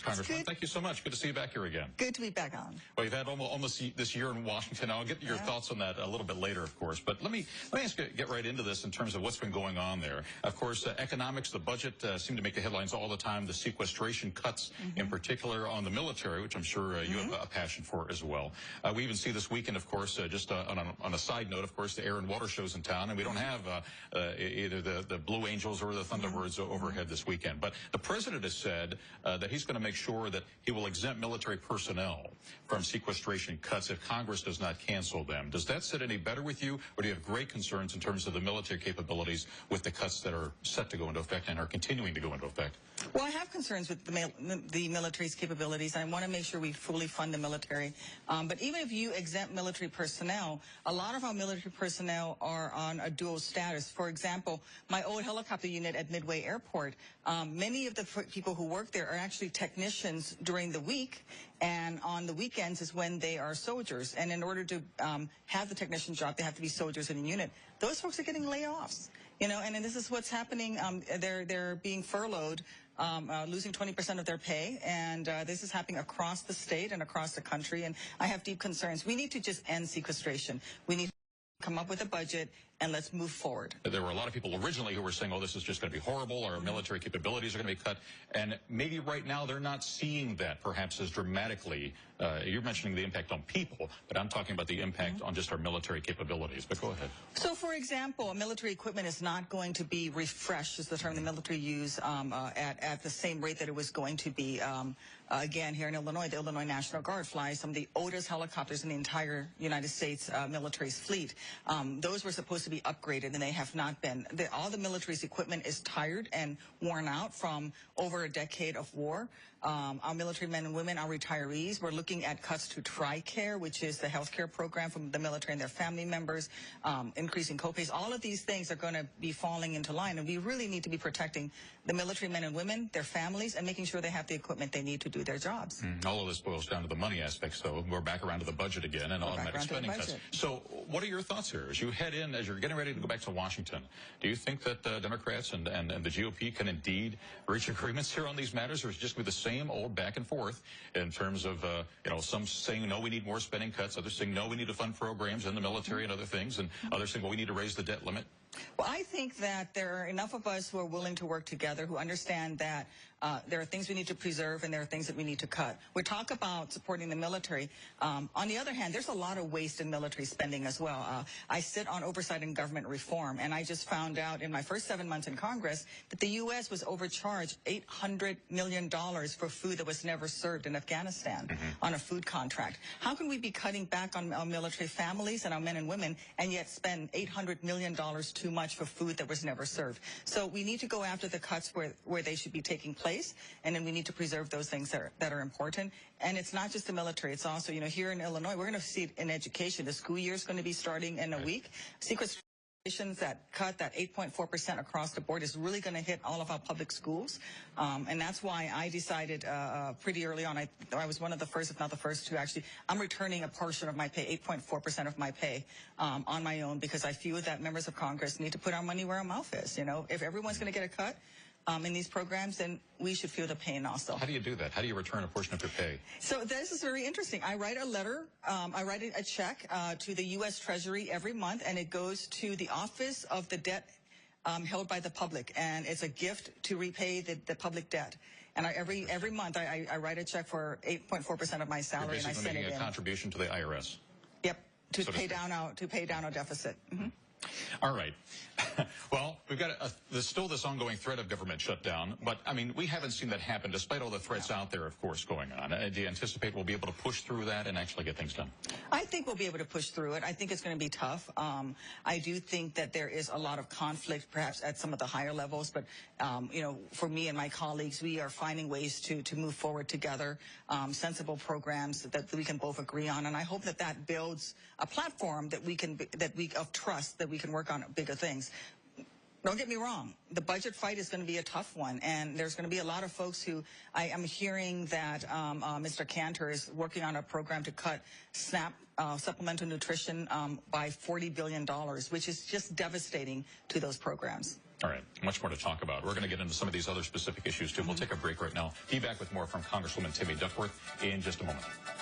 Congressman, thank you so much. Good to see you back here again. Good to be back on. Well, you've had almost this year in Washington. I'll get your thoughts on that a little bit later, of course. But let me get right into this in terms of what's been going on there. Of course, economics, the budget seem to make the headlines all the time. The sequestration cuts, in particular on the military, which I'm sure you have a passion for as well. We even see this weekend, of course, just on a side note, of course, the air and water show's in town, and we don't have either the Blue Angels or the Thunderbirds overhead this weekend. But the president has said that he's going to make sure that he will exempt military personnel from sequestration cuts if Congress does not cancel them. Does that sit any better with you, or do you have great concerns in terms of the military capabilities with the cuts that are set to go into effect and are continuing to go into effect? Well, I have concerns with the military's capabilities. I want to make sure we fully fund the military. But even if you exempt military personnel, a lot of our military personnel are on a dual status. For example, my old helicopter unit at Midway Airport, many of the people who work there are actually technicians during the week, and on the weekends is when they are soldiers. And in order to have the technician job, they have to be soldiers in a unit. Those folks are getting layoffs. You know, and this is what's happening. They're being furloughed, losing 20% of their pay, and this is happening across the state and across the country, and I have deep concerns. We need to just end sequestration. We need to come up with a budget, and let's move forward. There were a lot of people originally who were saying, oh, this is just going to be horrible, our military capabilities are going to be cut, and maybe right now they're not seeing that perhaps as dramatically. You're mentioning the impact on people, but I'm talking about the impact on just our military capabilities. But go ahead. So, for example, military equipment is not going to be refreshed, is the term the military use, at the same rate that it was going to be. Again, here in Illinois, the Illinois National Guard flies some of the oldest helicopters in the entire United States military's fleet. Those were supposed to be upgraded, and they have not been. All the military's equipment is tired and worn out from over a decade of war. Our military men and women, our retirees, we're looking at cuts to TRICARE, which is the health care program from the military and their family members, increasing copays. All of these things are going to be falling into line, and we really need to be protecting the military men and women, their families, and making sure they have the equipment they need to do their jobs. All of this boils down to the money aspects, though. We're back around to the budget again and automatic spending cuts. So what are your thoughts here? As you head in, as you're getting ready to go back to Washington, do you think that Democrats and the GOP can indeed reach agreements here on these matters, or is it just going to be the same old back and forth in terms of, some saying, no, we need more spending cuts, others saying, no, we need to fund programs in the military and other things, and others saying, well, we need to raise the debt limit? Well, I think that there are enough of us who are willing to work together, who understand that there are things we need to preserve and there are things that we need to cut. We talk about supporting the military. On the other hand, there's a lot of waste in military spending as well. I sit on oversight and government reform, and I just found out in my first 7 months in Congress that the U.S. was overcharged $800 million for food that was never served in Afghanistan on a food contract. How can we be cutting back on our military families and our men and women and yet spend $800 million too much for food that was never served? So we need to go after the cuts where they should be taking place, and then we need to preserve those things that are important. And it's not just the military. It's also, here in Illinois, we're going to see it in education. The school year is going to be starting in a week. That cut, that 8.4% across the board, is really going to hit all of our public schools. And that's why I decided pretty early on, I was one of the first, if not the first, to actually, I'm returning a portion of my pay, 8.4% of my pay, on my own, because I feel that members of Congress need to put our money where our mouth is. If everyone's going to get a cut in these programs, then we should feel the pain also. How do you do that? How do you return a portion of your pay? So this is very interesting. I write a letter, I write a check to the U.S. Treasury every month, and it goes to the Office of the Debt held by the public, and it's a gift to repay the public debt. And every month I write a check for 8.4% of my salary, and I send it in. You're basically making a contribution to the IRS. Yep, to pay down our deficit. All right. Well, we've got there's still this ongoing threat of government shutdown, but, we haven't seen that happen despite all the threats out there, of course, going on. Do you anticipate we'll be able to push through that and actually get things done? I think we'll be able to push through it. I think it's going to be tough. I do think that there is a lot of conflict, perhaps at some of the higher levels, but, for me and my colleagues, we are finding ways to move forward together, sensible programs that we can both agree on, and I hope that builds a platform of trust that we can work on bigger things. Don't get me wrong, the budget fight is going to be a tough one, and there's going to be a lot of folks who, I am hearing that Mr. Cantor is working on a program to cut SNAP supplemental nutrition by $40 billion, which is just devastating to those programs. All right, much more to talk about. We're going to get into some of these other specific issues, too. We'll take a break right now. Be back with more from Congresswoman Tammy Duckworth in just a moment.